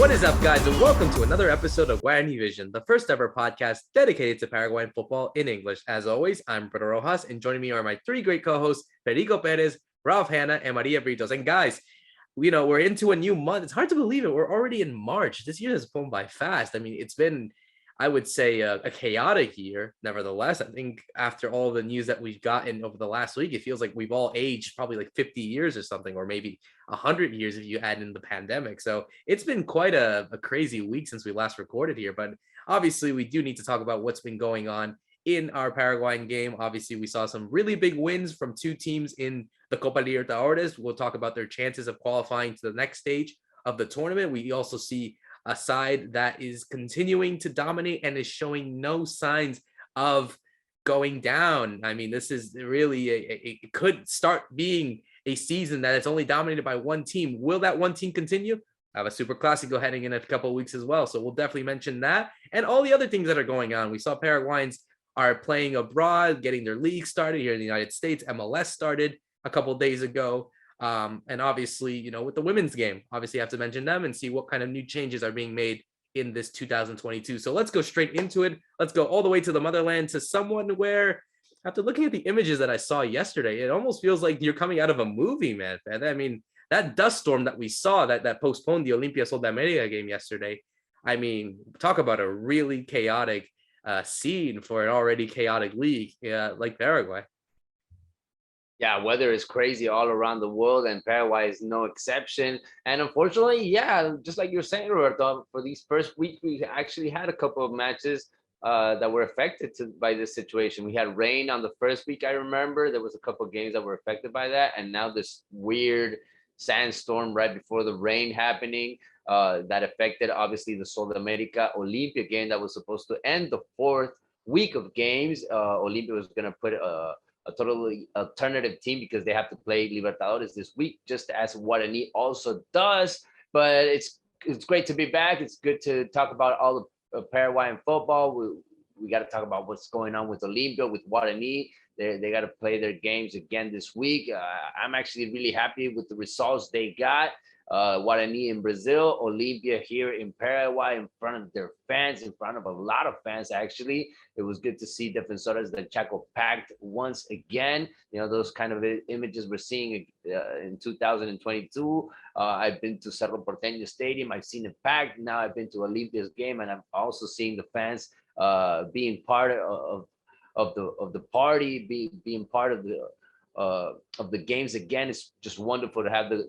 What is up, guys, and welcome to another episode of Guarani Vision, the first ever podcast dedicated to Paraguayan football in English. As always, I'm Roberto Rojas, and joining me are my three great co-hosts, Fede Perez, Ralph Hannah, and Maria Britos. And guys, we're into a new month. It's hard to believe it. We're already in March. This year has flown by fast. I mean, it's been, I would say, a chaotic year. Nevertheless, I think after all the news that we've gotten over the last week, it feels like we've all aged probably like 50 years or something, or maybe 100 years if you add in the pandemic. So it's been quite a crazy week since we last recorded here. But obviously, we do need to talk about what's been going on in our Paraguayan game. Obviously, we saw some really big wins from two teams in the Copa Libertadores. We'll talk about their chances of qualifying to the next stage of the tournament. We also see a side that is continuing to dominate and is showing no signs of going down. I mean, this is really it could start being a season that is only dominated by one team. Will that one team continue? I have a Super Classico heading in a couple of weeks as well, so we'll definitely mention that and all the other things that are going on. We saw Paraguayans are playing abroad, getting their league started here in the United States. MLS started a couple of days ago. And obviously, with the women's game, obviously I have to mention them and see what kind of new changes are being made in this 2022. So let's go straight into it. Let's go all the way to the motherland, to someone where, after looking at the images that I saw yesterday, it almost feels like you're coming out of a movie, man. I mean, that dust storm that we saw that postponed the Olimpia America game yesterday. I mean, talk about a really chaotic scene for an already chaotic league like Paraguay. Yeah, weather is crazy all around the world, and Paraguay is no exception. And unfortunately, just like you're saying, Roberto, for these first week, we actually had a couple of matches that were affected by this situation. We had rain on the first week, I remember. There was a couple of games that were affected by that, and now this weird sandstorm right before the rain happening that affected, obviously, the Sol de America Olimpia game that was supposed to end the fourth week of games. Olimpia was going to put a totally alternative team because they have to play Libertadores this week, just as Guarani also does. But it's great to be back. It's good to talk about all the Paraguayan football. We got to talk about what's going on with Olimpia, with Guarani. They got to play their games again this week. I'm actually really happy with the results they got. Guarani in Brazil, Olimpia here in Paraguay, in front of their fans, in front of a lot of fans, actually. It was good to see Defensores del Chaco packed once again. Those kind of images we're seeing in 2022. I've been to Cerro Porteño Stadium. I've seen it packed. Now I've been to Olimpia's game, and I'm also seeing the fans being part of the party, being part of the games again. It's just wonderful to have the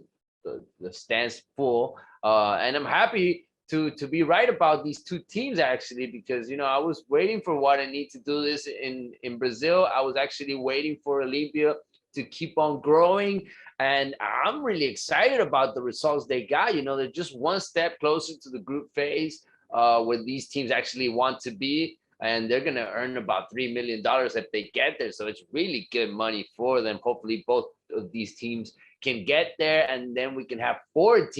stands full, and I'm happy to be right about these two teams, actually, because I was waiting for Guarani to do this in Brazil. I was actually waiting for Olimpia to keep on growing, and I'm really excited about the results they got. They're just one step closer to the group phase where these teams actually want to be, and they're going to earn about $3 million if they get there. So it's really good money for them. Hopefully both of these teams can get there, and then we can have four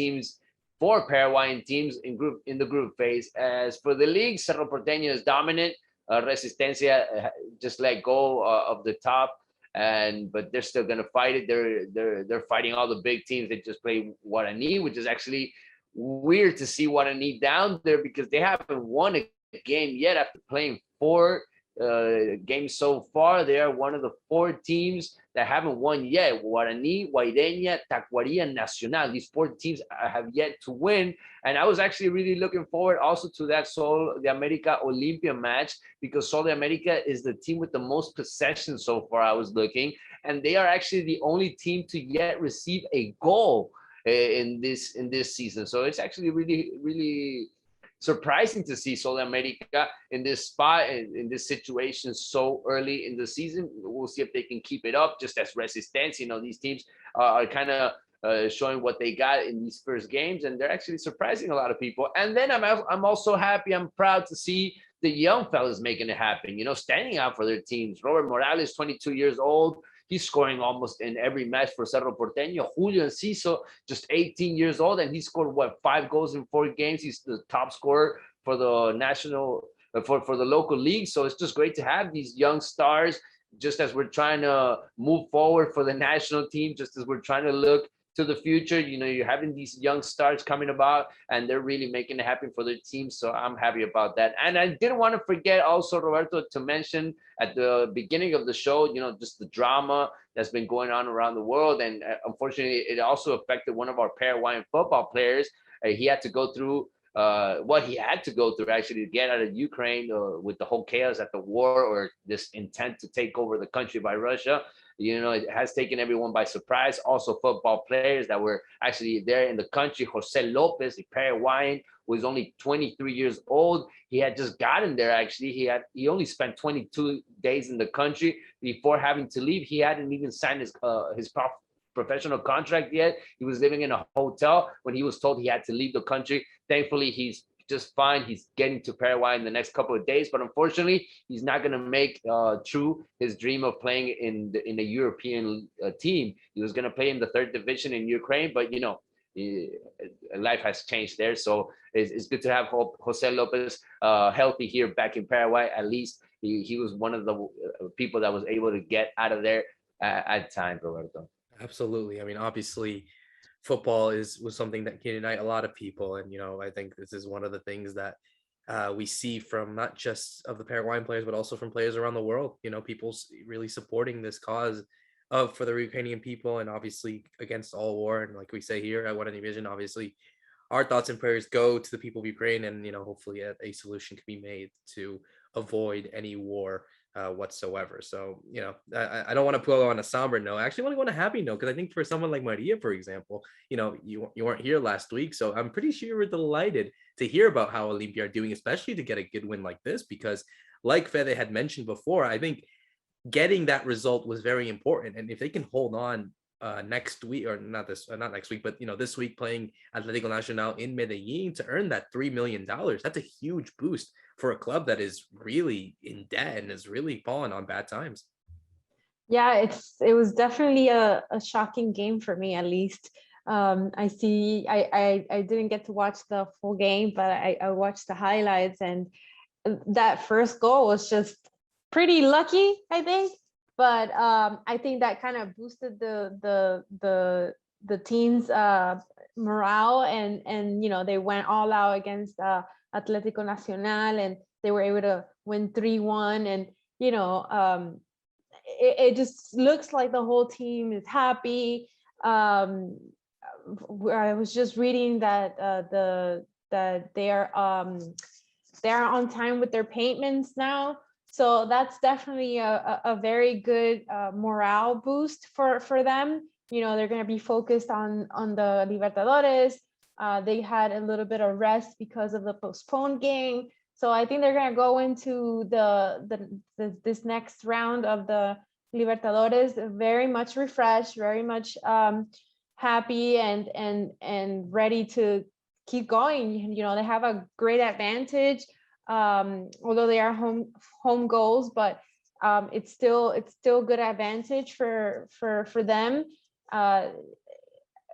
Paraguayan teams in the group phase. As for the league, Cerro Porteño is dominant. Resistencia just let go of the top, but they're still gonna fight it. They're fighting all the big teams. They just play Guarani, which is actually weird to see Guarani down there because they haven't won a game yet after playing four games so far. They are one of the four teams that haven't won yet. Guarani, Guaireña, Tacuaria, Nacional. These four teams have yet to win. And I was actually really looking forward also to that Sol de America Olimpia match, because Sol de America is the team with the most possession so far, I was looking. And they are actually the only team to yet receive a goal in this season. So it's actually really, really surprising to see Sol de America in this spot, in this situation so early in the season. We'll see if they can keep it up, just as Resistencia. These teams are kind of showing what they got in these first games, and they're actually surprising a lot of people. And then I'm also happy, I'm proud to see the young fellas making it happen, standing out for their teams. Robert Morales, 22 years old. He's scoring almost in every match for Cerro Porteño. Julio Enciso, just 18 years old, and he scored 5 goals in 4 games. He's the top scorer for the national, for the local league. So it's just great to have these young stars, just as we're trying to move forward for the national team, just as we're trying to look to the future. You're having these young stars coming about, and they're really making it happen for their team. So I'm happy about that. And I didn't want to forget also, Roberto, to mention at the beginning of the show, just the drama that's been going on around the world. And unfortunately, it also affected one of our Paraguayan football players. He had to go through what he had to go through actually to get out of Ukraine with the whole chaos at the war, or this intent to take over the country by Russia. It has taken everyone by surprise. Also, football players that were actually there in the country. Jose Lopez, a Paraguayan, was only 23 years old. He had just gotten there. Actually, he only spent 22 days in the country before having to leave. He hadn't even signed his professional contract yet. He was living in a hotel when he was told he had to leave the country. Thankfully, he's just fine. He's getting to Paraguay in the next couple of days, but unfortunately, he's not going to make true his dream of playing in a European team. He was going to play in the third division in Ukraine, but life has changed there. So it's good to have Jose Lopez healthy here back in Paraguay. At least he was one of the people that was able to get out of there at time, Roberto. Absolutely. I mean, obviously, football was something that can unite a lot of people, and I think this is one of the things that we see from not just of the Paraguayan players, but also from players around the world. People really supporting this cause for the Ukrainian people, and obviously against all war. And like we say here at Guarani Vision, obviously our thoughts and prayers go to the people of Ukraine, and hopefully a solution can be made to avoid any war whatsoever. So I don't want to put on a somber note. I actually want to go on a happy note, because I think for someone like Maria, for example, you weren't here last week, so I'm pretty sure you were delighted to hear about how Olimpia are doing, especially to get a good win like this, because like Fede had mentioned before, I think getting that result was very important. And if they can hold on next week, or not next week, but this week, playing Atlético Nacional in Medellin to earn that $3 million, that's a huge boost for a club that is really in debt and is really fallen on bad times. Yeah, it was definitely a shocking game for me, at least. I didn't get to watch the full game, but I watched the highlights, and that first goal was just pretty lucky, I think. But I think that kind of boosted the team's morale, and they went all out against Atlético Nacional, and they were able to win 3-1, and it just looks like the whole team is happy. I was just reading that that they are on time with their payments now. So that's definitely a very good morale boost for them. They're going to be focused on the Libertadores. They had a little bit of rest because of the postponed game. So I think they're going to go into this next round of the Libertadores very much refreshed, very much happy and ready to keep going. They have a great advantage, although they are home goals, but it's still good advantage for them.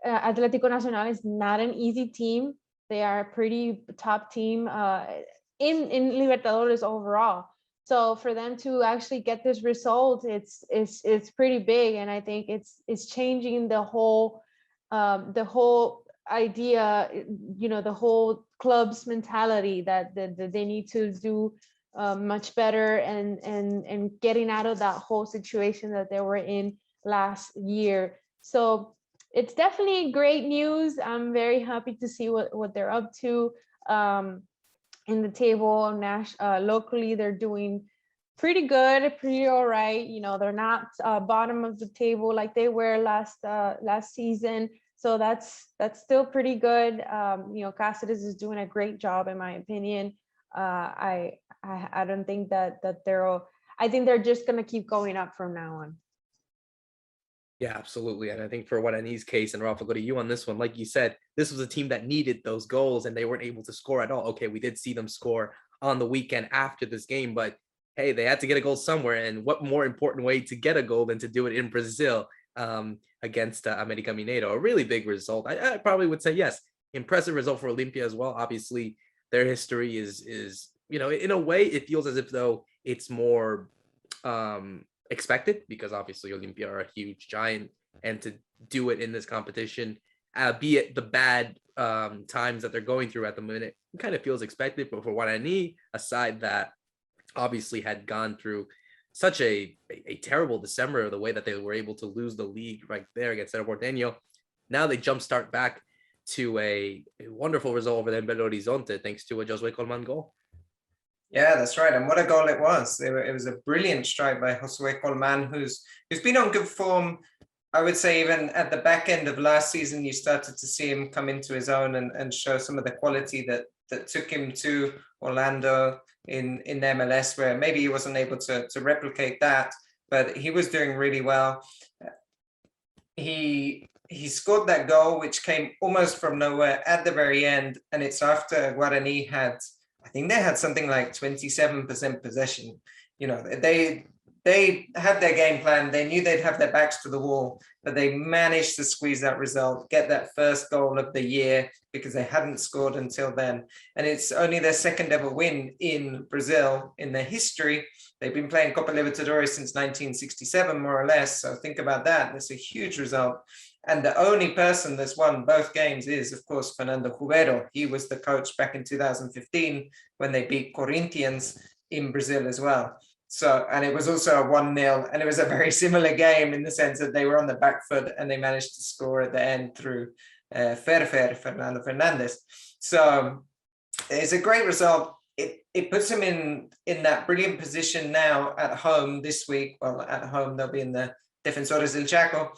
Atlético Nacional is not an easy team. They are a pretty top team in Libertadores overall. So for them to actually get this result, it's pretty big, and I think it's changing the whole idea, the whole club's mentality that they need to do much better and getting out of that whole situation that they were in last year. So it's definitely great news. I'm very happy to see what they're up to. In the table, locally, they're doing pretty good, pretty all right. They're not bottom of the table like they were last season. So that's still pretty good. Cáceres is doing a great job, in my opinion. I don't think that I think they're just gonna keep going up from now on. Yeah, absolutely. And I think for Guarani's case, and Ralph, I'll go to you on this one. Like you said, this was a team that needed those goals, and they weren't able to score at all. Okay, we did see them score on the weekend after this game, but hey, they had to get a goal somewhere. And what more important way to get a goal than to do it in Brazil against América Mineiro? A really big result. I probably would say yes. Impressive result for Olimpia as well. Obviously, their history is in a way, it feels as if though it's more expected, because obviously Olimpia are a huge giant and to do it in this competition, be it the bad times that they're going through at the minute, it kind of feels expected. But for Guarani, a side that obviously had gone through such a terrible December, the way that they were able to lose the league right there against Cerro Porteño, now they jumpstart back to a wonderful result over there in Belo Horizonte, thanks to a Josue Colman goal. Yeah, that's right. And what a goal it was. It was a brilliant strike by Josue Colman, who's been on good form. I would say even at the back end of last season, you started to see him come into his own and show some of the quality that took him to Orlando in MLS, where maybe he wasn't able to replicate that, but he was doing really well. He scored that goal, which came almost from nowhere at the very end, and it's after Guarani had, I think they had something like 27% possession. You know, they had their game plan. They knew they'd have their backs to the wall, but they managed to squeeze that result, get that first goal of the year, because they hadn't scored until then. And it's only their second ever win in Brazil in their history. They've been playing Copa Libertadores since 1967, more or less. So think about that. That's a huge result. And the only person that's won both games is, of course, Fernando Cubero. He was the coach back in 2015 when they beat Corinthians in Brazil as well. So, and it was also a 1-0, and it was a very similar game in the sense that they were on the back foot and they managed to score at the end through Fernando Fernandez. So it's a great result. It puts him in that brilliant position now at home this week. Well, at home, they'll be in the Defensores del Chaco.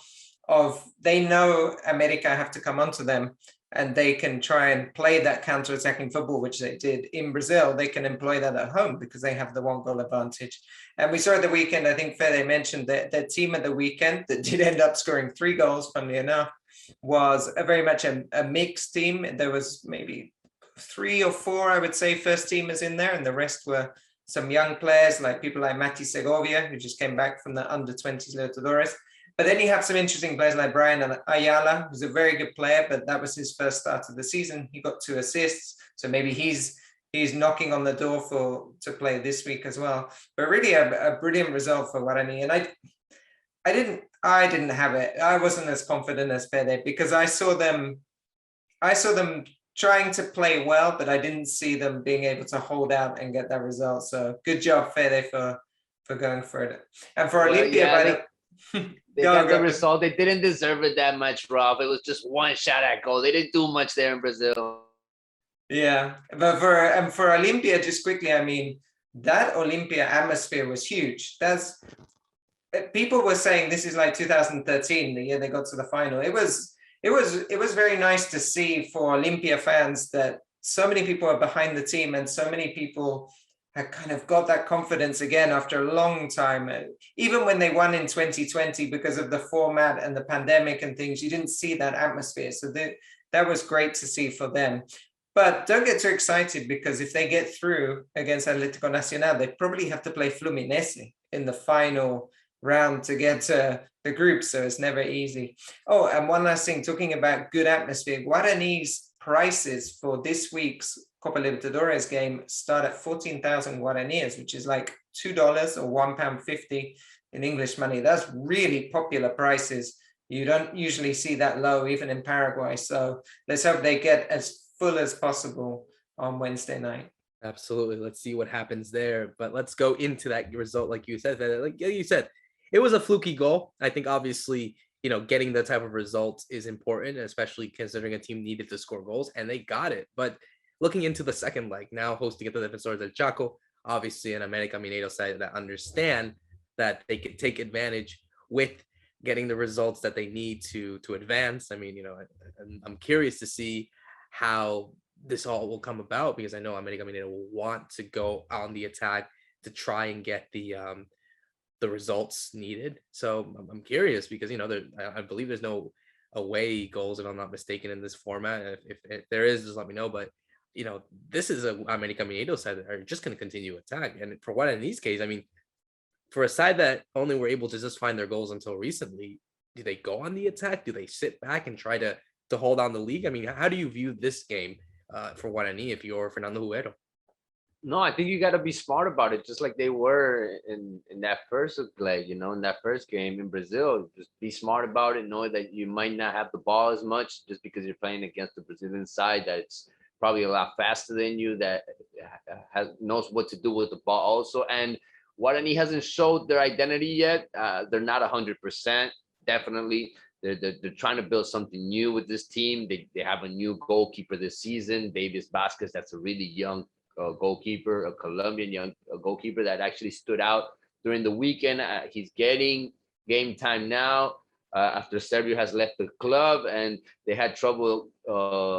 They know America have to come onto them, and they can try and play that counter-attacking football, which they did in Brazil. They can employ that at home because they have the 1-goal advantage. And we saw at the weekend, I think Fede mentioned that their team at the weekend that did end up scoring 3 goals, funnily enough, was very much a mixed team. There was maybe 3 or 4, I would say, first teamers in there, and the rest were some young players, like people like Mati Segovia, who just came back from the under-20s Libertadores. But then you have some interesting players like Brian Ayala, who's a very good player, but that was his first start of the season. He got 2 assists, so maybe he's knocking on the door to play this week as well. But really a brilliant result for Guarani. And I didn't have it. I wasn't as confident as Fede because I saw them trying to play well, but I didn't see them being able to hold out and get that result. So good job, Fede, for going for it. And for Olimpia, they got the result. They didn't deserve it that much, Rob. It was just one shot at goal. They didn't do much there in Brazil. Yeah, but for Olimpia, just quickly, I mean, that Olimpia atmosphere was huge. People were saying this is like 2013, the year they got to the final. It was very nice to see for Olimpia fans that so many people are behind the team and so many people had kind of got that confidence again after a long time. Even when they won in 2020, because of the format and the pandemic and things, you didn't see that atmosphere. So that was great to see for them. But don't get too excited, because if they get through against Atlético Nacional, they probably have to play Fluminense in the final round to get to the group. So it's never easy. Oh, and one last thing, talking about good atmosphere, Guarani's prices for this week's Copa Libertadores game start at 14,000 guaraníes, which is like $2 or £1.50 in English money. That's really popular prices. You don't usually see that low, even in Paraguay. So let's hope they get as full as possible on Wednesday night. Absolutely. Let's see what happens there. But let's go into that result. Like you said, it was a fluky goal. I think obviously, getting the type of results is important, especially considering a team needed to score goals, and they got it. But looking into the second leg, now hosting at the Defensores del Chaco, obviously an America Mineiro side that understand that they could take advantage with getting the results that they need to advance. I mean, I'm curious to see how this all will come about, because I know America Mineiro will want to go on the attack to try and get the results needed. So I'm curious, because I believe there's no away goals, if I'm not mistaken, in this format. If there is, just let me know. But this is a America Mineiro side that are just going to continue attack. And for what in these case, I mean, for a side that only were able to just find their goals until recently, do they go on the attack? Do they sit back and try to hold on the league? I mean, how do you view this game for Guarani if you're Fernando Huero? No, I think you got to be smart about it, just like they were in that first leg, in that first game in Brazil. Just be smart about it, know that you might not have the ball as much just because you're playing against the Brazilian side that's probably a lot faster than you, that knows what to do with the ball also. And Guarani hasn't showed their identity yet. They're not 100%, definitely. They're trying to build something new with this team. They have a new goalkeeper this season, Davis Vasquez. That's a really young goalkeeper, a Colombian young goalkeeper that actually stood out during the weekend. He's getting game time now after Sergio has left the club, and they had trouble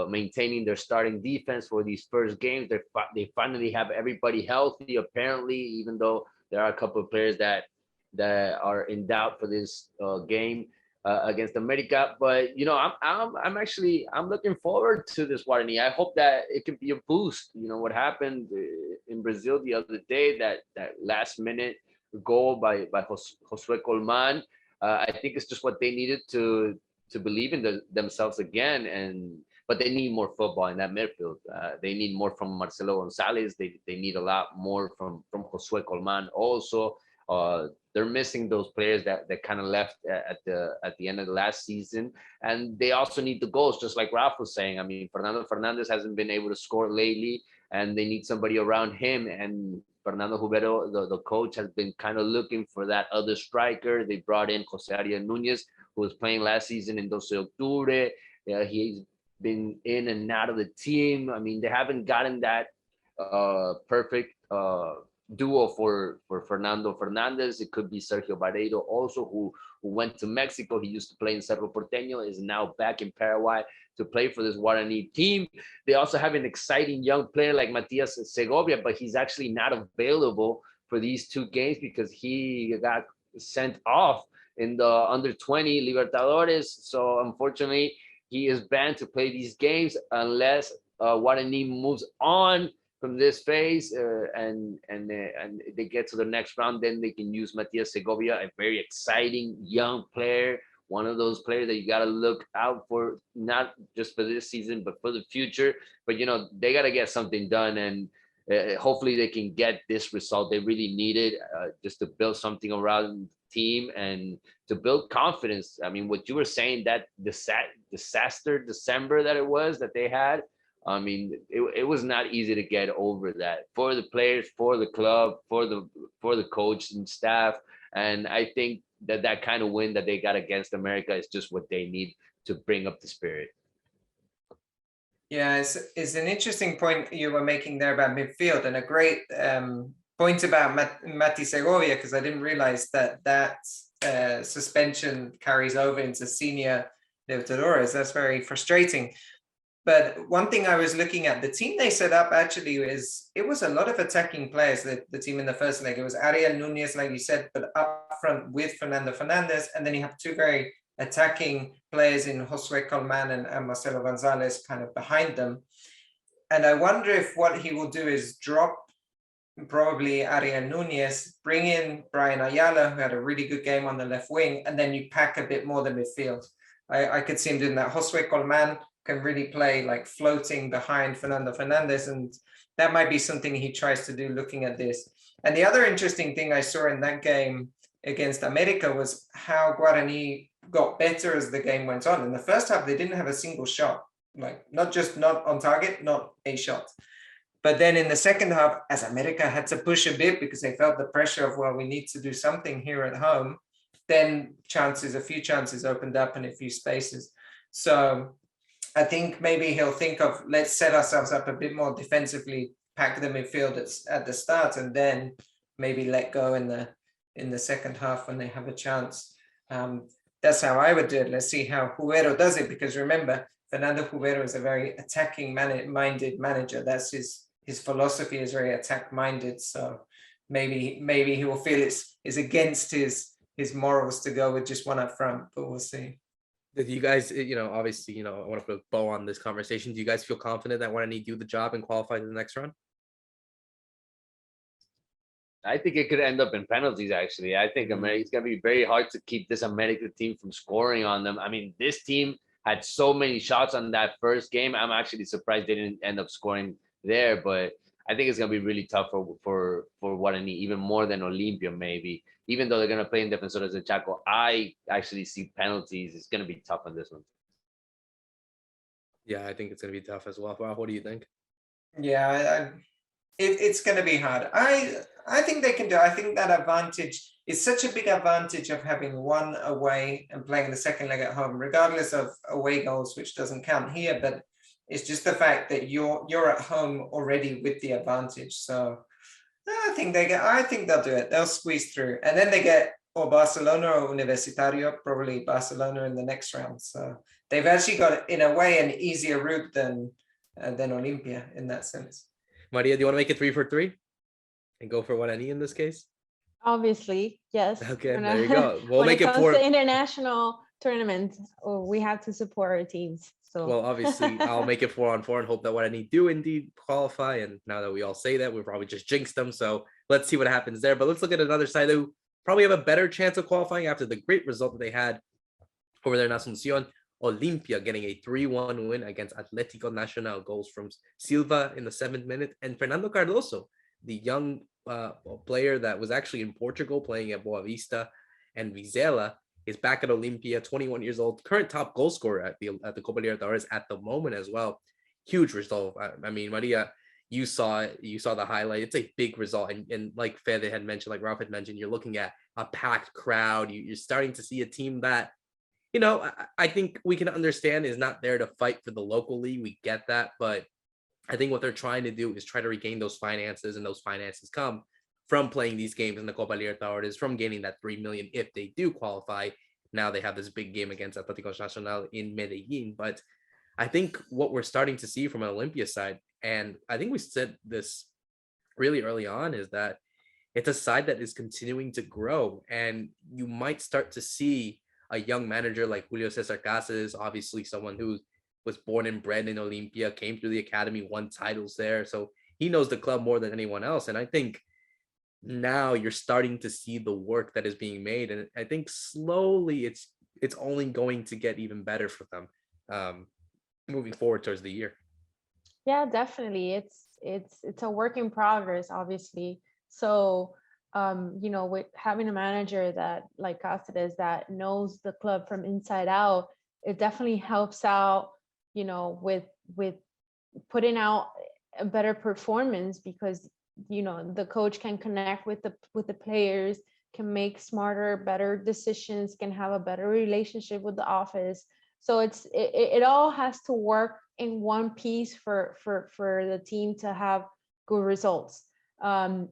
maintaining their starting defense for these first games. They finally have everybody healthy, apparently, even though there are a couple of players that are in doubt for this game against America. But I'm looking forward to this Guarani. I hope that it can be a boost. What happened in Brazil the other day, that last minute goal by Josue Colman. I think it's just what they needed to believe in themselves again. But they need more football in that midfield. They need more from Marcelo Gonzalez. They need a lot more from Josue Colman also. They're missing those players that kind of left at the end of the last season, and they also need the goals, just like Ralph was saying. I mean, Fernando Fernandez hasn't been able to score lately, and they need somebody around him. And Fernando Jubero, the coach, has been kind of looking for that other striker. They brought in Jose Ariel Nunez, who was playing last season in 12 Octubre. He's been in and out of the team. I mean, they haven't gotten that perfect duo for Fernando Fernandez. It could be Sergio Barreiro also, who went to Mexico. He used to play in Cerro Porteño, is now back in Paraguay to play for this Guarani team. They also have an exciting young player like Matias Segovia, but he's actually not available for these two games because he got sent off in the under-20 Libertadores. So unfortunately, he is banned to play these games unless Guarani moves on from this phase and they get to the next round. Then they can use Matias Segovia, a very exciting young player, one of those players that you got to look out for, not just for this season, but for the future. But, they got to get something done, and hopefully they can get this result. They really need it just to build something around the team and to build confidence. I mean, what you were saying, that disaster December that they had, I mean, it was not easy to get over that for the players, for the club, for the coach and staff. And I think that kind of win that they got against America is just what they need to bring up the spirit. Yeah, it's an interesting point you were making there about midfield, and a great point about Mati Segovia, because I didn't realize that suspension carries over into senior Libertadores. That's very frustrating. But one thing I was looking at, the team they set up actually it was a lot of attacking players, the team in the first leg. It was Ariel Nunez, like you said, but up front with Fernando Fernandez. And then you have two very attacking players in Josue Colman and Marcelo Gonzalez kind of behind them. And I wonder if what he will do is drop probably Ariel Nunez, bring in Brian Ayala, who had a really good game on the left wing, and then you pack a bit more the midfield. I could see him doing that. Josue Colman can really play like floating behind Fernando Fernandez, and that might be something he tries to do looking at this. And the other interesting thing I saw in that game against America was how Guarani got better as the game went on. In the first half, they didn't have a single shot, like not on target, not a shot. But then in the second half, as America had to push a bit because they felt the pressure of, well, we need to do something here at home, then a few chances opened up in a few spaces. So I think maybe he'll think of, let's set ourselves up a bit more defensively, pack the midfield at the start, and then maybe let go in the second half when they have a chance. That's how I would do it. Let's see how Jubero does it, because remember, Fernando Jubero is a very attacking minded manager. That's his philosophy is very attack minded. So maybe he will feel it's against his morals to go with just one up front, but we'll see. Do you guys, obviously, I want to put a bow on this conversation. Do you guys feel confident that Guarani do the job and qualify to the next round? I think it could end up in penalties, actually. I think it's going to be very hard to keep this America team from scoring on them. I mean, this team had so many shots on that first game. I'm actually surprised they didn't end up scoring there. But I think it's gonna be really tough for Guarani, even more than Olimpia maybe. Even though they're gonna play in Defensores de Chaco, I actually see penalties. It's gonna be tough on this one. Yeah, I think it's going to be tough as well. Rob, what do you think? Yeah, it's going to be hard. I think they can do. I think that advantage is such a big advantage of having one away and playing the second leg at home, regardless of away goals, which doesn't count here. But it's just the fact that you're at home already with the advantage. So I think they'll do it. They'll squeeze through, and then they get or Barcelona or Universitario, probably Barcelona in the next round. So they've actually got, in a way, an easier route than Olimpia in that sense. Maria, do you want to make it 3 for 3 and go for Guarani in this case? Obviously, yes. Okay, there you go. We'll when make it it comes 4. to international tournaments, we have to support our teams. So Well, obviously, I'll make it 4-on-4 and hope that Guarani do indeed qualify. And now that we all say that, we've probably just jinxed them. So let's see what happens there. But let's look at another side who probably have a better chance of qualifying after the great result that they had over there in Asunción. Olimpia getting a 3-1 win against Atlético Nacional. Goals from Silva in the 7th minute and Fernando Cardoso, the young player that was actually in Portugal playing at Boavista and Vizela, is back at Olimpia, 21 years old, current top goal scorer at the Copa Libertadores at the moment as well. Huge result. I mean, Maria, you saw the highlight. It's a big result, and like Fede had mentioned, like Ralph had mentioned, you're looking at a packed crowd. You're starting to see a team that, you know, I think we can understand is not there to fight for the local league. We get that, but I think what they're trying to do is try to regain those finances, and those finances come from playing these games in the Copa Libertadores, from gaining that 3 million if they do qualify. Now they have this big game against Atlético Nacional in Medellin. But I think what we're starting to see from an Olimpia side, and I think we said this really early on, is that it's a side that is continuing to grow, and you might start to see a young manager like Julio Cesar Casas, obviously someone who was born and bred in Olimpia, came through the academy, won titles there. So he knows the club more than anyone else. And I think now you're starting to see the work that is being made. And I think slowly it's only going to get even better for them moving forward towards the year. yeah, definitely. It's a work in progress, obviously. So you know, with having a manager that like Cáceres that knows the club from inside out, it definitely helps out, you know, with putting out a better performance, because you know the coach can connect with the players, can make smarter, better decisions, can have a better relationship with the office. So it all has to work in one piece for the team to have good results. And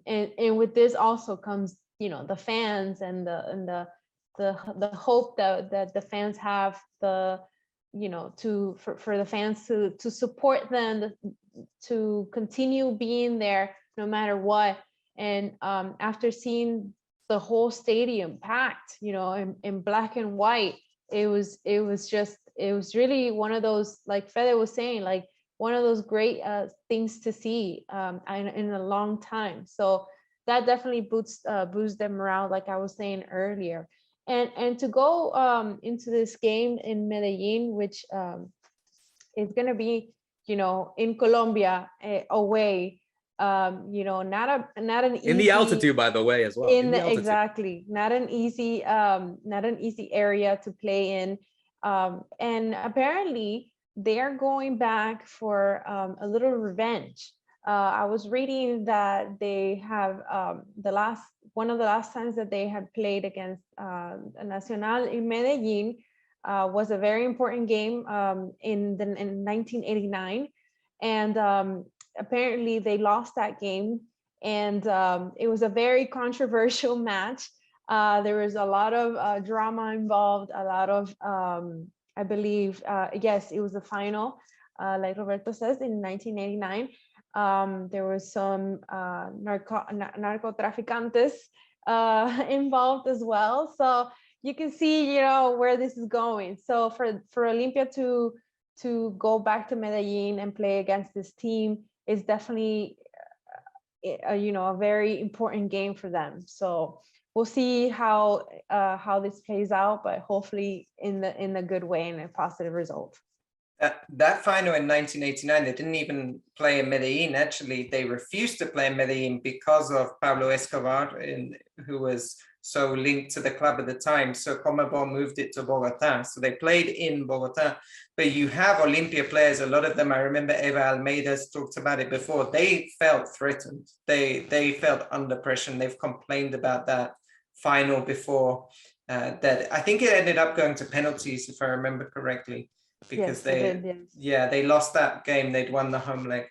with this also comes, you know, the fans and the hope that the fans have, the, you know, for the fans to support them, to continue being there no matter what. And after seeing the whole stadium packed, you know, in black and white, it was really one of those, like Fede was saying, like one of those great things to see in a long time. So that definitely boosts their morale, like I was saying earlier. And to go into this game in Medellin, which is going to be, you know, in Colombia, away, you know, not an easy, in the altitude, by the way, as well. Exactly, not an easy area to play in. And apparently they're going back for a little revenge. I was reading that they have one of the last times that they had played against Nacional in Medellin was a very important game in 1989, and apparently they lost that game, and it was a very controversial match. There was a lot of drama involved, a lot of I believe, yes, it was the final, like Roberto says, in 1989. There was some narcotraficantes involved as well. So you can see, you know, where this is going. So for Olimpia to go back to Medellin and play against this team is definitely, you know, a very important game for them. So we'll see how this plays out, but hopefully in a good way and a positive result. That final in 1989, they didn't even play in Medellin. Actually, they refused to play in Medellin because of Pablo Escobar, who was so linked to the club at the time. So Conmebol moved it to Bogota. So they played in Bogota. But you have Olimpia players, a lot of them, I remember Eva Almeida's talked about it before, they felt threatened. They felt under pressure, and they've complained about that final before. That I think it ended up going to penalties, if I remember correctly, because they lost that game. They'd won the home leg.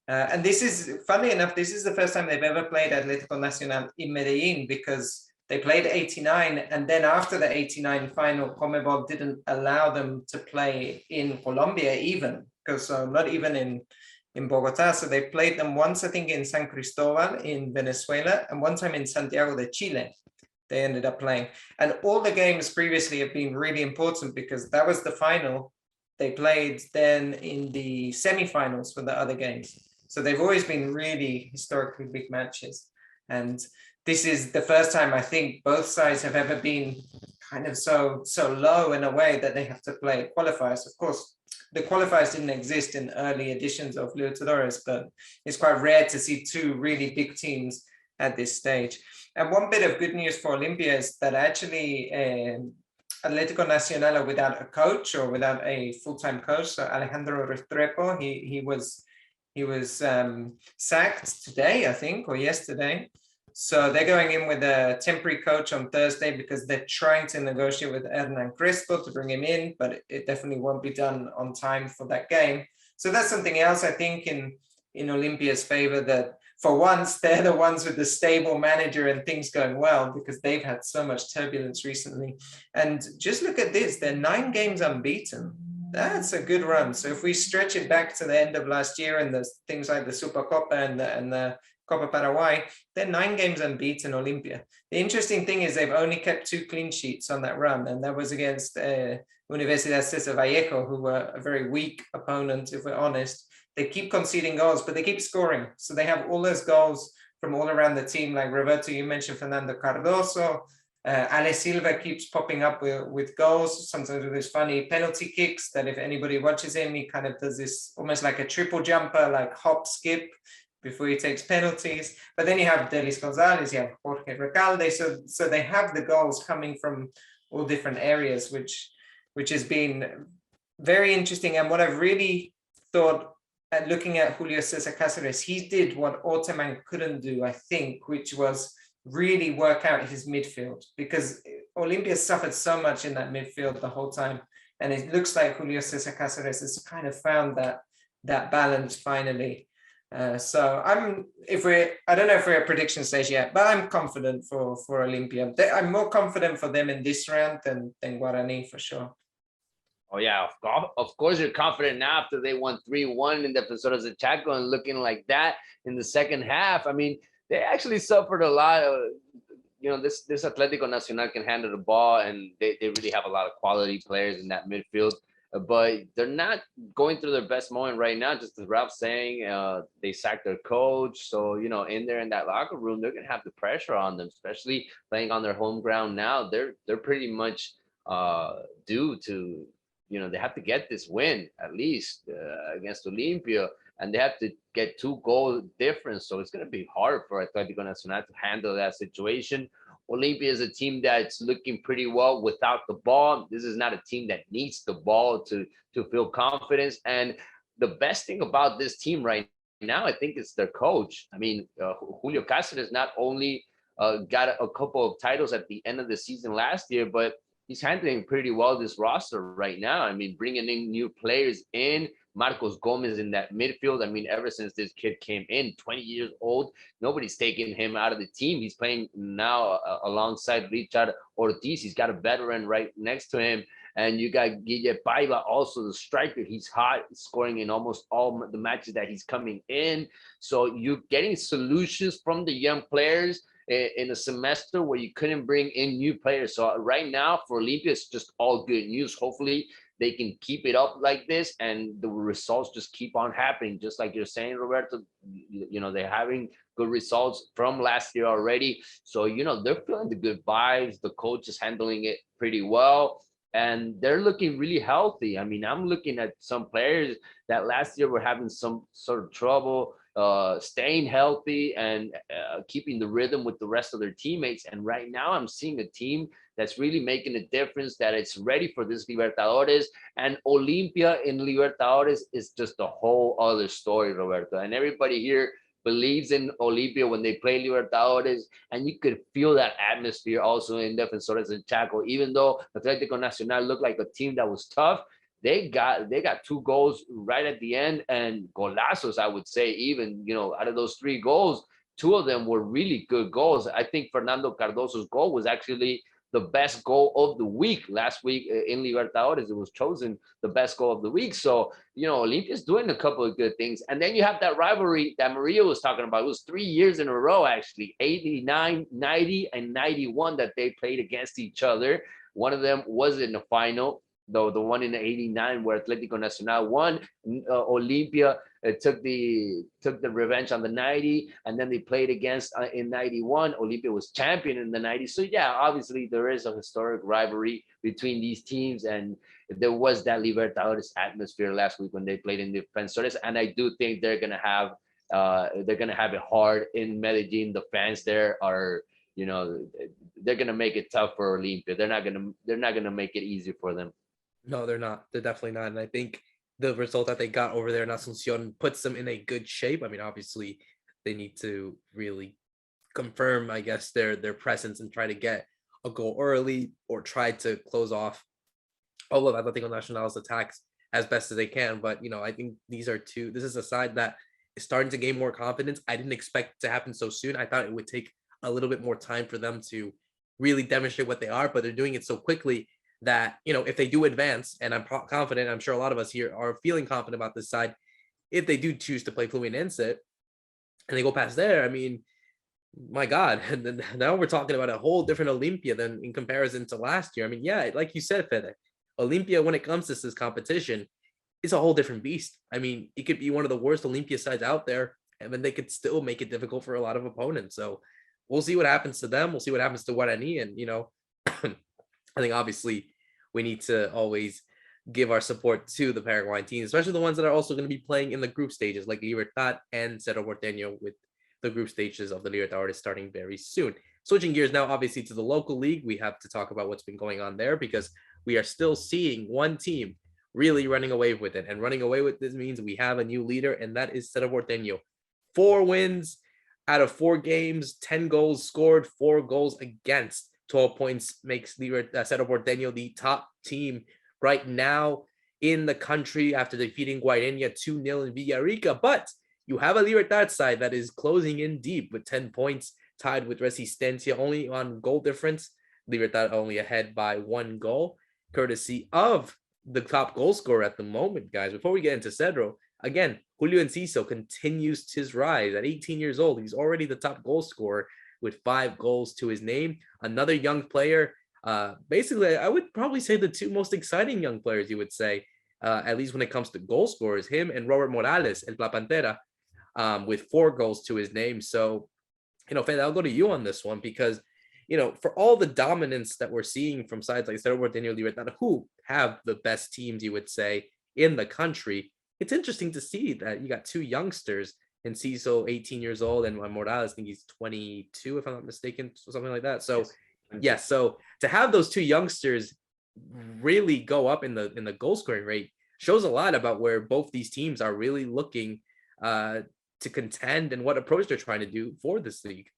And this is, funny enough, this is the first time they've ever played Atlético Nacional in Medellin, because they played 89, and then after the 89 final, Conmebol didn't allow them to play in Colombia even, because not even in Bogota. So they played them once, I think, in San Cristobal in Venezuela, and one time in Santiago de Chile. They ended up playing. And all the games previously have been really important, because that was the final. They played then in the semifinals for the other games. So they've always been really historically big matches. And this is the first time I think both sides have ever been kind of so low in a way that they have to play qualifiers. Of course, the qualifiers didn't exist in early editions of Libertadores, but it's quite rare to see two really big teams at this stage. And one bit of good news for Olimpia is that actually Atlético Nacional are without a coach, or without a full-time coach. So Alejandro Restrepo, he was sacked today, I think, or yesterday. So they're going in with a temporary coach on Thursday, because they're trying to negotiate with Hernan Crespo to bring him in, but it definitely won't be done on time for that game. So that's something else, I think, in Olimpia's favor, that for once they're the ones with the stable manager and things going well, because they've had so much turbulence recently. And just look at this, they're 9 games unbeaten. That's a good run. So if we stretch it back to the end of last year, and the things like the Supercopa and the Copa Paraguay, they're 9 games unbeaten, Olimpia. The interesting thing is they've only kept 2 clean sheets on that run, and that was against Universidad Cesar Vallejo, who were a very weak opponent, if we're honest. They keep conceding goals, but they keep scoring. So they have all those goals from all around the team. Like Roberto, you mentioned Fernando Cardoso. Ale Silva keeps popping up with goals, sometimes with these funny penalty kicks that if anybody watches him, he kind of does this almost like a triple jumper, like hop, skip, before he takes penalties. But then you have Delis Gonzalez, you have Jorge Recalde. So they have the goals coming from all different areas, which has been very interesting. And what I've really thought, looking at Julio Cesar Cáceres, he did what Orteman couldn't do, I think, which was really work out his midfield, because Olimpia suffered so much in that midfield the whole time. And it looks like Julio Cesar Cáceres has kind of found that balance finally. So I don't know if we're at prediction stage yet, but I'm confident for Olimpia. I'm more confident for them in this round than Guarani, for sure. Oh yeah, of course you're confident now after they won 3-1 in the Defensores de Chaco and looking like that in the second half. I mean, they actually suffered a lot of, this Atlético Nacional can handle the ball, and they really have a lot of quality players in that midfield, but they're not going through their best moment right now. Just as Ralph's saying, they sacked their coach. So, in there in that locker room, they're going to have the pressure on them, especially playing on their home ground now. They're pretty much due to, they have to get this win at least against Olimpia, and they have to get 2 goal difference. So it's going to be hard for Atlético Nacional to handle that situation. Olimpia is a team that's looking pretty well without the ball. This is not a team that needs the ball to feel confidence. And the best thing about this team right now, I think, is their coach. I mean, Julio Cáceres not only got a couple of titles at the end of the season last year, but he's handling pretty well this roster right now. I mean, bringing in new players in, Marcos Gomez in that midfield. I mean, ever since this kid came in, 20 years old, nobody's taking him out of the team. He's playing now alongside Richard Ortiz. He's got a veteran right next to him. And you got Guille Paiva, also the striker. He's hot, scoring in almost all the matches that he's coming in. So you're getting solutions from the young players in a semester where you couldn't bring in new players. So right now for Olimpia, it's just all good news. Hopefully they can keep it up like this and the results just keep on happening. Just like you're saying, Roberto, they're having good results from last year already. So, they're feeling the good vibes. The coach is handling it pretty well. and they're looking really healthy. I mean, I'm looking at some players that last year were having some sort of trouble staying healthy and keeping the rhythm with the rest of their teammates. And right now I'm seeing a team that's really making a difference, that it's ready for this Libertadores. And Olimpia in Libertadores is just a whole other story, Roberto. And everybody here believes in Olimpia when they play Libertadores, and you could feel that atmosphere also in Defensores del Chaco. Even though Atlético Nacional looked like a team that was tough, they got 2 goals right at the end, and golazos, I would say. Even, out of those 3 goals, 2 of them were really good goals. I think Fernando Cardoso's goal was actually the best goal of the week last week in Libertadores. It was chosen the best goal of the week. So, Olympia's doing a couple of good things. And then you have that rivalry that Maria was talking about. It was 3 years in a row, actually, 89, 90, and 91 that they played against each other. One of them was in the final, though the one in 89 where Atlético Nacional won. Olimpia took the revenge on the 90, and then they played against in 91. Olimpia was champion in the 90. So yeah, obviously there is a historic rivalry between these teams, and there was that Libertadores atmosphere last week when they played in Defensores, and I do think they're gonna have it hard in Medellin. The fans there are, they're gonna make it tough for Olimpia. They're not gonna make it easy for them. No, they're not. They're definitely not. And I think the result that they got over there in Asuncion puts them in a good shape. I mean, obviously, they need to really confirm, I guess, their presence and try to get a goal early or try to close off all of Atlético Nacional's attacks as best as they can. But, I think this is a side that is starting to gain more confidence. I didn't expect it to happen so soon. I thought it would take a little bit more time for them to really demonstrate what they are, but they're doing it so quickly that, if they do advance, and I'm confident, I'm sure a lot of us here are feeling confident about this side, if they do choose to play Fluminense and they go past there, I mean, my God, and then now we're talking about a whole different Olimpia than in comparison to last year. I mean, yeah, like you said, Fede, Olimpia, when it comes to this competition, is a whole different beast. I mean, it could be one of the worst Olimpia sides out there, and then they could still make it difficult for a lot of opponents. So we'll see what happens to them. We'll see what happens to Guarani, and, I think obviously we need to always give our support to the Paraguayan teams, especially the ones that are also going to be playing in the group stages, like Libertad and Cerro Porteño, with the group stages of the Libertadores starting very soon. Switching gears now, obviously, to the local league, we have to talk about what's been going on there, because we are still seeing one team really running away with it. And running away with this means we have a new leader, and that is Cerro Porteño. 4 wins out of 4 games, 10 goals scored, 4 goals against. 12 points makes Cerro Porteño the top team right now in the country after defeating Guarani 2-0 in Villarrica. But you have a Libertad side that is closing in deep with 10 points, tied with Resistencia only on goal difference. Libertad only ahead by 1 goal, courtesy of the top goal scorer at the moment, guys. Before we get into Cedro, again, Julio Enciso continues his rise. At 18 years old, he's already the top goal scorer with 5 goals to his name. Another young player. Basically, I would probably say the 2 most exciting young players, you would say, at least when it comes to goal scorers, him and Robert Morales, El La Pantera, with 4 goals to his name. So, Fede, I'll go to you on this one, because, for all the dominance that we're seeing from sides like Cerro Porteño, Libertad, who have the best teams, you would say, in the country, it's interesting to see that you got 2 youngsters, Enciso, 18 years old, and Morales, I think he's 22, if I'm not mistaken, something like that. So, yes, so to have those 2 youngsters really go up in the goal scoring rate shows a lot about where both these teams are really looking to contend and what approach they're trying to do for this league.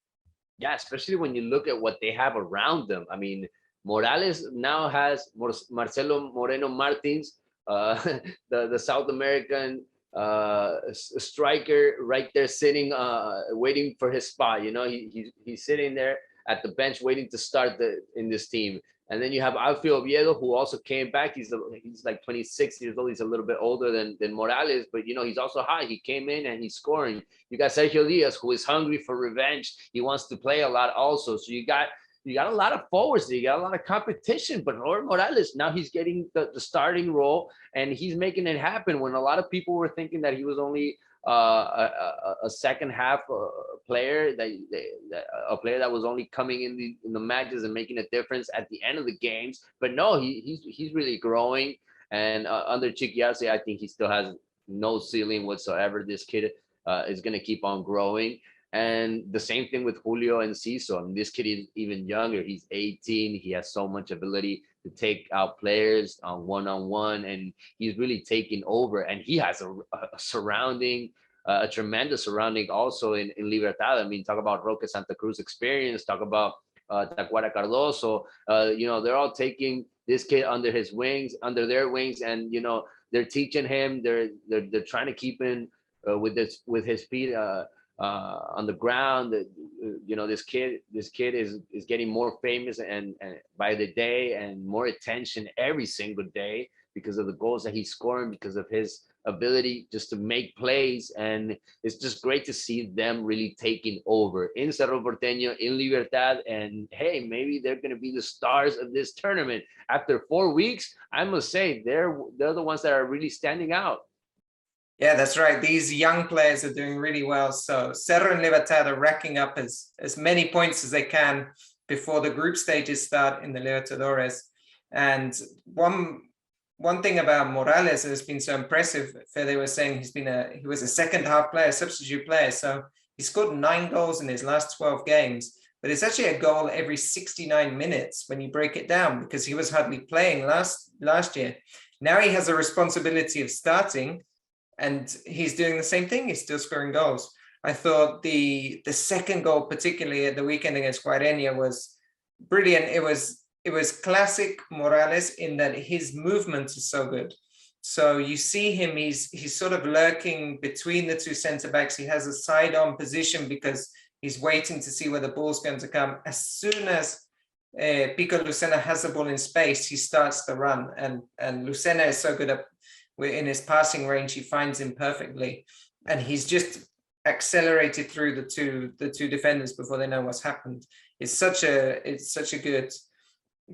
Yeah, especially when you look at what they have around them. I mean, Morales now has Marcelo Moreno Martins, the South American striker, right there sitting, waiting for his spot. He's sitting there at the bench waiting to start in this team. And then you have Alfio Oviedo, who also came back. He's like 26 years old. He's a little bit older than Morales, but he's also high. He came in and he's scoring. You got Sergio Diaz, who is hungry for revenge. He wants to play a lot also. So you got a lot of forwards there. You got a lot of competition. But Robert Morales, now he's getting the starting role, and he's making it happen when a lot of people were thinking that he was only a second half player a player that was only coming in the matches and making a difference at the end of the games. But no, he's really growing. And under Chiquiase, I think he still has no ceiling whatsoever. This kid is going to keep on growing. And the same thing with Julio and Ciso. I mean, this kid is even younger. He's 18. He has so much ability to take out players on one-on-one, and he's really taking over. And he has a surrounding, a tremendous surrounding also in Libertad. I mean, talk about Roque Santa Cruz experience. Talk about Tacuara Cardoso. They're all taking this kid under their wings, and they're teaching him. They're trying to keep him with his feet on the ground. This kid is getting more famous and by the day, and more attention every single day because of the goals that he's scoring, because of his ability just to make plays. And it's just great to see them really taking over in Cerro Porteño, in Libertad. And hey, maybe they're going to be the stars of this tournament. After 4 weeks, I must say they're the ones that are really standing out. Yeah, that's right. These young players are doing really well. So Cerro and Libertad are racking up as many points as they can before the group stages start in the Libertadores. And one thing about Morales that has been so impressive, Fede was saying he was a second half player, substitute player. So he scored 9 goals in his last 12 games, but it's actually a goal every 69 minutes when you break it down, because he was hardly playing last year. Now he has a responsibility of starting, and he's doing the same thing. He's still scoring goals. I thought the second goal, particularly at the weekend against Guarani, was brilliant. It was classic Morales in that his movement is so good. So you see him, he's sort of lurking between the two center backs. He has a side-on position because he's waiting to see where the ball's going to come. As soon as Pico Lucena has the ball in space, he starts the run. And Lucena is so good in his passing range. He finds him perfectly. And he's just accelerated through the two defenders before they know what's happened. It's such a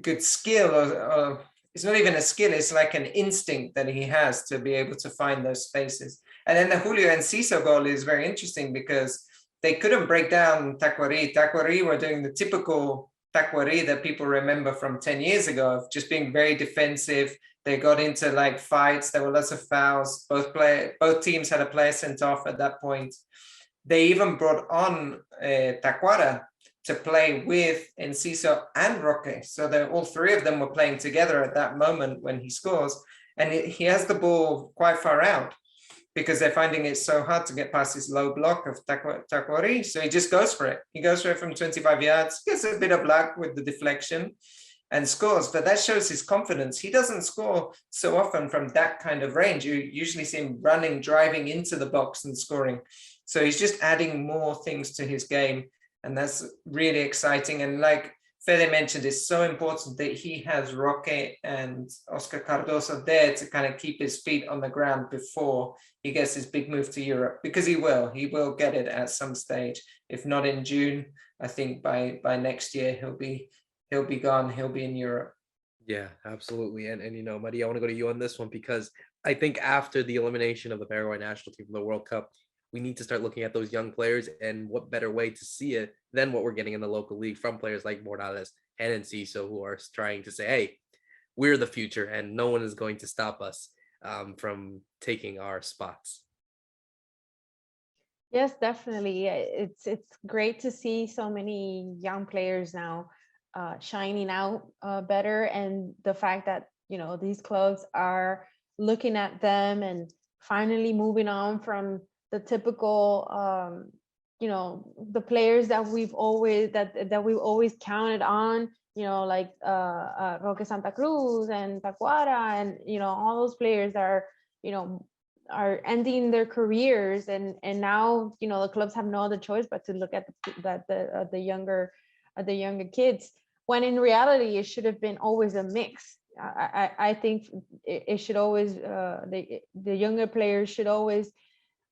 good skill, or it's not even a skill, it's like an instinct that he has to be able to find those spaces. And then the Julio and Ciso goal is very interesting because they couldn't break down Tacuari. Tacuari were doing the typical Tacuari that people remember from 10 years ago, of just being very defensive. They got into like fights, there were lots of fouls. Both teams had a player sent off at that point. They even brought on Tacuara to play with Enciso and Roque. So all three of them were playing together at that moment when he scores. And he has the ball quite far out because they're finding it so hard to get past this low block of Tacuari. So he just goes for it. He goes for it from 25 yards, gets a bit of luck with the deflection and scores. But that shows his confidence. He doesn't score so often from that kind of range. You usually see him running, driving into the box and scoring. So he's just adding more things to his game. And that's really exciting. And like Fede mentioned, it's so important that he has Roque and Oscar Cardoso there to kind of keep his feet on the ground before he gets his big move to Europe, because he will get it at some stage. If not in June, I think by next year he'll be gone. He'll be in Europe. Yeah, absolutely. And Maria, I want to go to you on this one, because I think after the elimination of the Paraguay national team from the World Cup, we need to start looking at those young players, and what better way to see it than what we're getting in the local league from players like Morales and Enciso, who are trying to say, hey, we're the future and no one is going to stop us from taking our spots. Yes, definitely. It's great to see so many young players now shining out better, and the fact that these clubs are looking at them and finally moving on from the typical the players that we've always counted on, like Roque Santa Cruz and Tacuara, and all those players that are ending their careers, and now the clubs have no other choice but to look at the younger kids, when in reality it should have been always a mix. I think it should always the younger players should always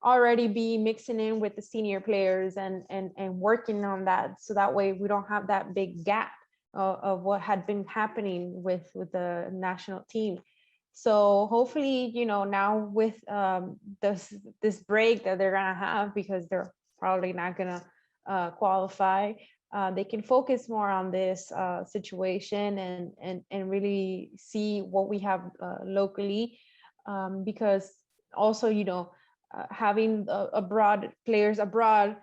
already be mixing in with the senior players and working on that, so that way we don't have that big gap of what had been happening with the national team. So hopefully, now with this break that they're gonna have, because they're probably not gonna qualify, they can focus more on this situation and really see what we have locally, because also, having abroad players abroad,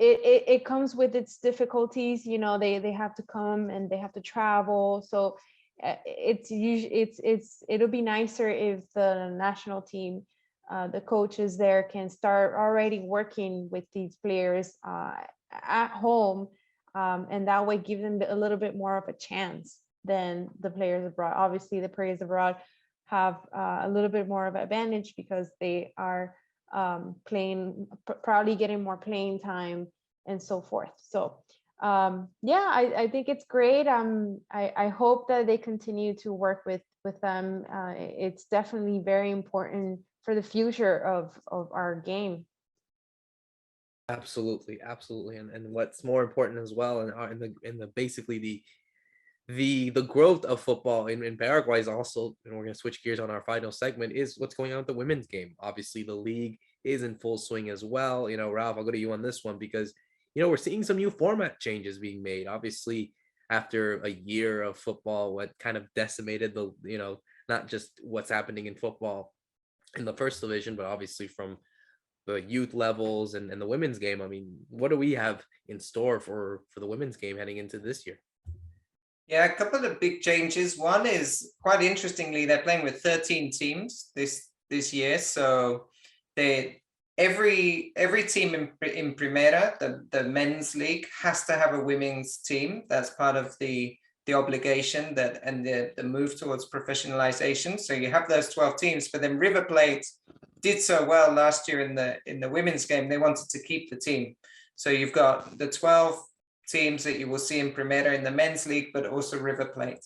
it comes with its difficulties. They have to come and they have to travel. So it'll be nicer if the national team, the coaches there, can start already working with these players at home, and that way give them a little bit more of a chance than the players abroad. Obviously, the players abroad have a little bit more of an advantage because they are playing, probably getting more playing time and so forth. So I think it's great. I hope that they continue to work with them. It's definitely very important for the future of our game. Absolutely, absolutely, and what's more important as well, in the basically the growth of football in Paraguay is also, and we're going to switch gears on our final segment, is what's going on with the women's game. Obviously, the league is in full swing as well. Ralph, I'll go to you on this one because, we're seeing some new format changes being made. Obviously, after a year of football, what kind of decimated not just what's happening in football in the first division, but obviously from the youth levels and the women's game. I mean, what do we have in store for the women's game heading into this year? Yeah, a couple of big changes. One is, quite interestingly, they're playing with 13 teams this year. So every team in Primera, the men's league, has to have a women's team. That's part of the obligation and the move towards professionalization. So you have those 12 teams, but then River Plate did so well last year in the women's game. They wanted to keep the team. So you've got the 12 teams that you will see in Primera in the men's league, but also River Plate.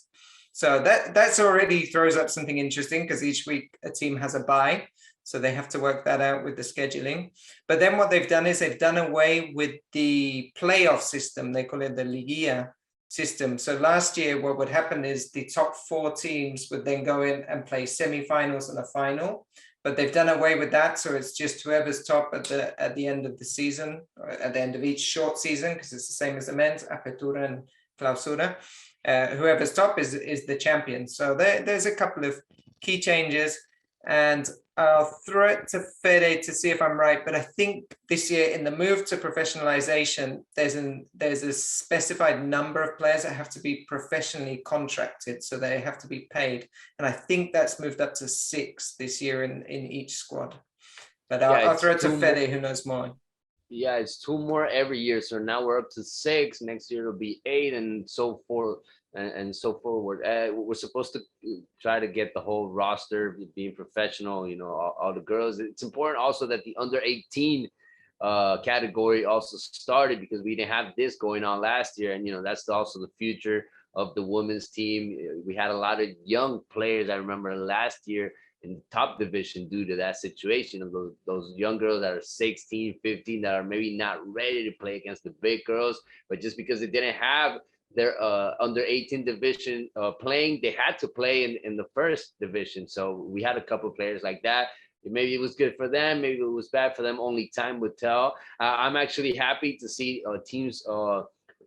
So that's already throws up something interesting, because each week a team has a bye. So they have to work that out with the scheduling. But then what they've done is they've done away with the playoff system. They call it the Liguilla system. So last year, what would happen is the top 4 teams would then go in and play semifinals and a final. But they've done away with that. So it's just whoever's top at the end of the season, or at the end of each short season, because it's the same as the men's, Apertura and Clausura. Whoever's top is the champion. So there's a couple of key changes. And I'll throw it to Fede to see if I'm right, but I think this year, in the move to professionalization, there's a specified number of players that have to be professionally contracted, so they have to be paid. And I think that's moved up to 6 this year in each squad. But I'll throw it to Fede, who knows more. Yeah, it's 2 more every year. So now we're up to 6. Next year it'll be 8, and so forth. And so forward. We're supposed to try to get the whole roster being professional, all the girls. It's important also that the under 18 category also started, because we didn't have this going on last year. And, that's also the future of the women's team. We had a lot of young players, I remember last year, in top division due to that situation of those young girls that are 16, 15, that are maybe not ready to play against the big girls, but just because they didn't have their under 18 division playing, they had to play in the first division. So we had a couple of players like that. Maybe it was good for them, maybe it was bad for them, only time would tell. I'm actually happy to see teams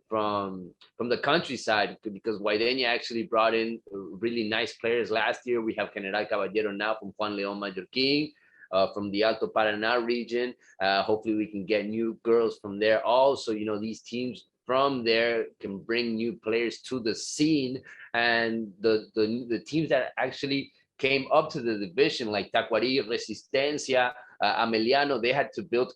from the countryside, because Guaideña actually brought in really nice players last year. We have General Caballero now from Juan León Mallorquín, from the Alto Paraná region. Hopefully we can get new girls from there also. These teams from there can bring new players to the scene, and the teams that actually came up to the division, like Tacuarí, Resistencia, Ameliano, they had to build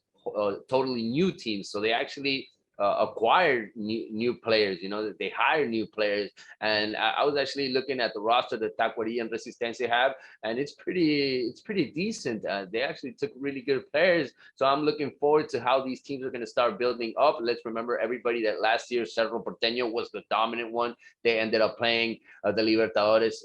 totally new teams. So they actually acquired new players, they hired new players. And I was actually looking at the roster that Tacuarí and Resistencia have, and it's pretty decent. They actually took really good players. So I'm looking forward to how these teams are going to start building up. Let's remember, everybody, that last year Cerro Porteño was the dominant one. They ended up playing the Libertadores,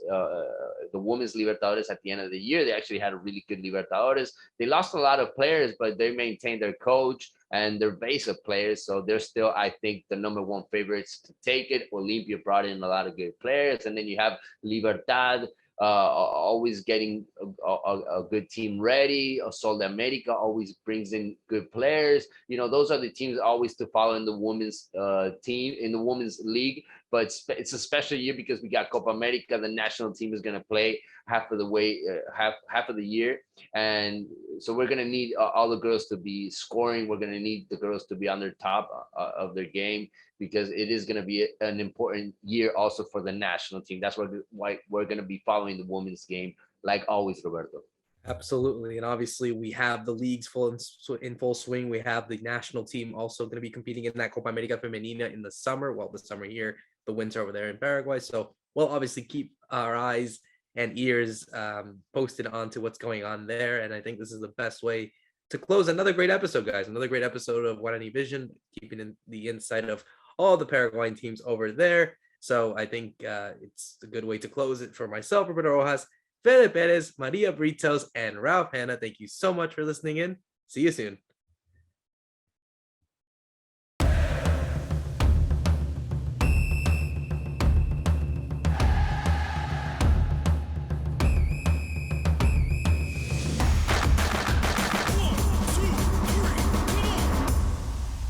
the women's Libertadores at the end of the year. They actually had a really good Libertadores. They lost a lot of players, but they maintained their coach. and their base of players. So they're still, I think, the number one favorites to take it. Olimpia brought in a lot of good players, and then you have Libertad, always getting a good team ready. Sol America always brings in good players. Those are the teams always to follow in the women's team, in the women's league. But it's a special year because we got Copa America. The national team is going to play half of the way, half of the year, and so we're going to need all the girls to be scoring. We're going to need the girls to be on their top of their game, because it is going to be an important year also for the national team. That's why we're going to be following the women's game like always, Roberto. Absolutely. And obviously we have the leagues in full swing. We have the national team also going to be competing in that Copa America Femenina in the summer. Well, the summer here, the winter over there in Paraguay. So we'll obviously keep our eyes and ears posted onto what's going on there. And I think this is the best way to close another great episode, guys. Another great episode of Guarani Vision, keeping in the insight of all the Paraguayan teams over there. So I think it's a good way to close it for myself, Roberto Rojas, Fede Perez, Maria Britos, and Ralph Hannah. Thank you so much for listening in. See you soon.